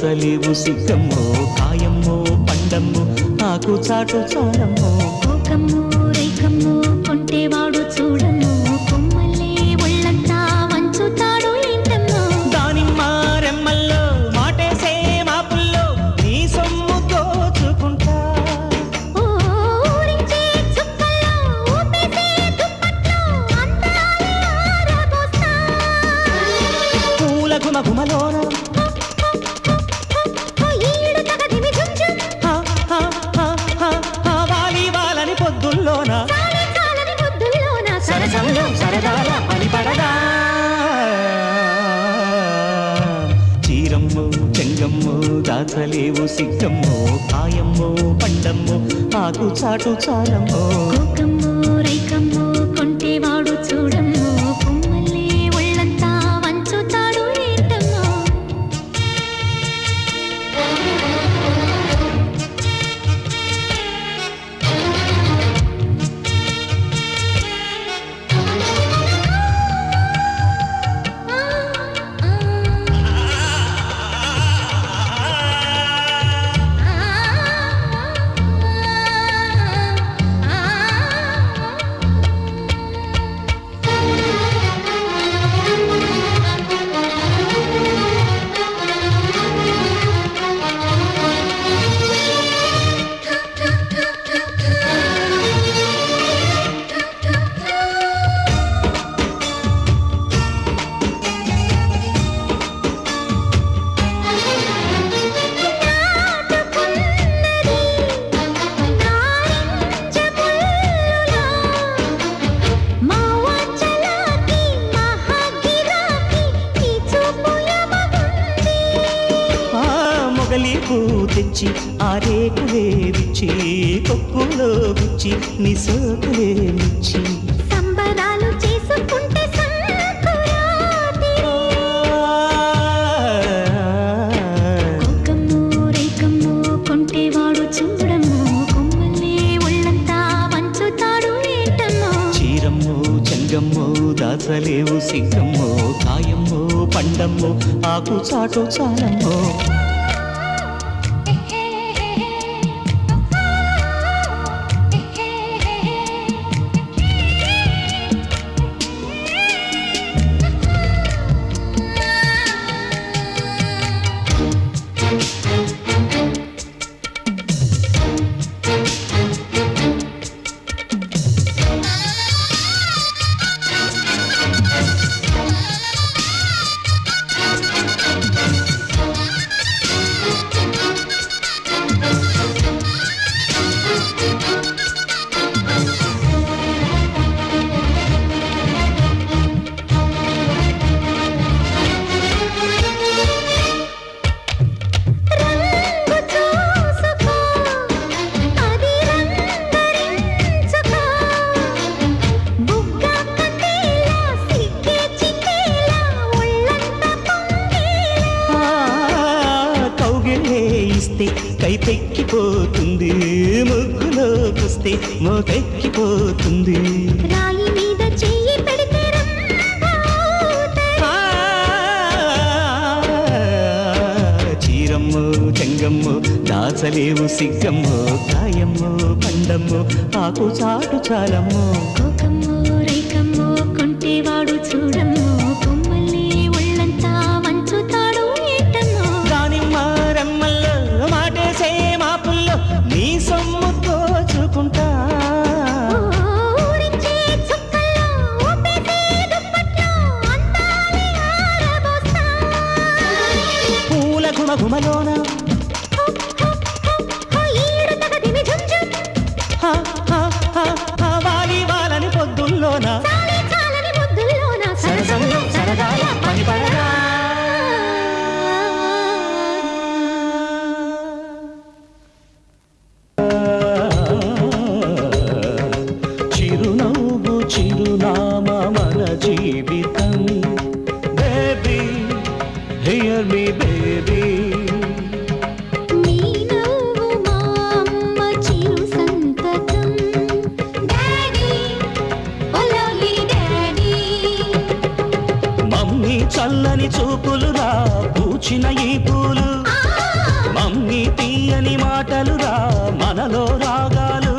దాచలేవు సిగ్గమ్మో కాయమ్మో పండమ్మో ఆకు చాటు చాలమ్మో కోకమ్మో రైకమ్మో కొంటేవాడు చూడమ్మో కొమ్మల్లే ఒళ్ళంతా వంచుతాడు ఏంటమ్మో దానిమ్మ రెమ్మల్లో మాటేసే మాపుల్లో నీ సొమ్ము దోచుకుంటా ఊరించే చుక్కల్లో ఊపేసే దుప్పట్లో అందాలే ఆరబోస్తా పూల గుమగుమలోన ఈడు తగదిమి జుంజుం వాలి వాలని పొద్దుల్లోన చాలే చాలని పొద్దుల్లోన సరసంలో సరదాల పని పడదా చీరమ్మో చెంగమ్మో దాచలేవు సిగ్గమ్మో కాయమ్మో పండమ్మో ఆకు చాటు చాలమ్మో కోకమ్మో రైకమ్మో కొంటేవాడు చూడమ్మో కొమ్మల్లే ఒళ్ళంతా వంచుతాడు ఏంటమ్మో మొగలి పూ తెచ్చి ఆరేకులే విచ్చి కొక్కులో గుచ్చి నీ సోకులే మిచ్చి సంబరాలు చేసుకుంటే సంకురాత్రి కోకమ్మో రైకమ్మో కొంటేవాడు చూడమ్మో కొమ్మల్లే ఒళ్ళంతా వంచుతాడు ఏంటమ్మో చీరమ్మో చెంగమ్మో దాచలేవు సిగ్గమ్మో కాయమ్మో పండమ్మో ఆకు చాటు చాలమ్మో కైపెక్కిపోతుంది ముగ్గులోకొస్తే మోకెక్కిపోతుంది రాయి మీద చెయ్యి పెడితే చీరమ్మో చెంగమ్మో దాచలేవు సిగ్గమ్మో కాయమ్మో పండమ్మో ఆకు చాటు చాలమ్మో కోకమ్మో రైకమ్మో కొంటేవాడు చూడమ్మో కొమ్మల్లే ఒళ్ళంతా వంచుతాడు ఏంటమ్మో దానిమ్మ రెమ్మల్లో మాటేసే మాపుల్లో నీ సొమ్ము దోచుకుంటా ఊరించే చుక్కల్లో ఊపేసే దుప్పట్లో అందాలే ఆరబోస్తా పూల గుమగుమలోన ఈడు తగదిమి జుంజుం వాలి వాలని పొద్దుల్లోన చాలే చాలని పొద్దుల్లోన సరసంలో సరదాల పని పడగా చిరునవ్వు చిరునామా మన జీవితం బేబీ హియర్ మీ బేబీ నీ నవ్వు మా అమ్మ చిరు సంతతం daddy oh lovely daddy mummy చల్లని చూపులు రా పూచిన ఈ పూలు ఆ మమ్మీ తీయని మాటలురా మనలో రాగాలు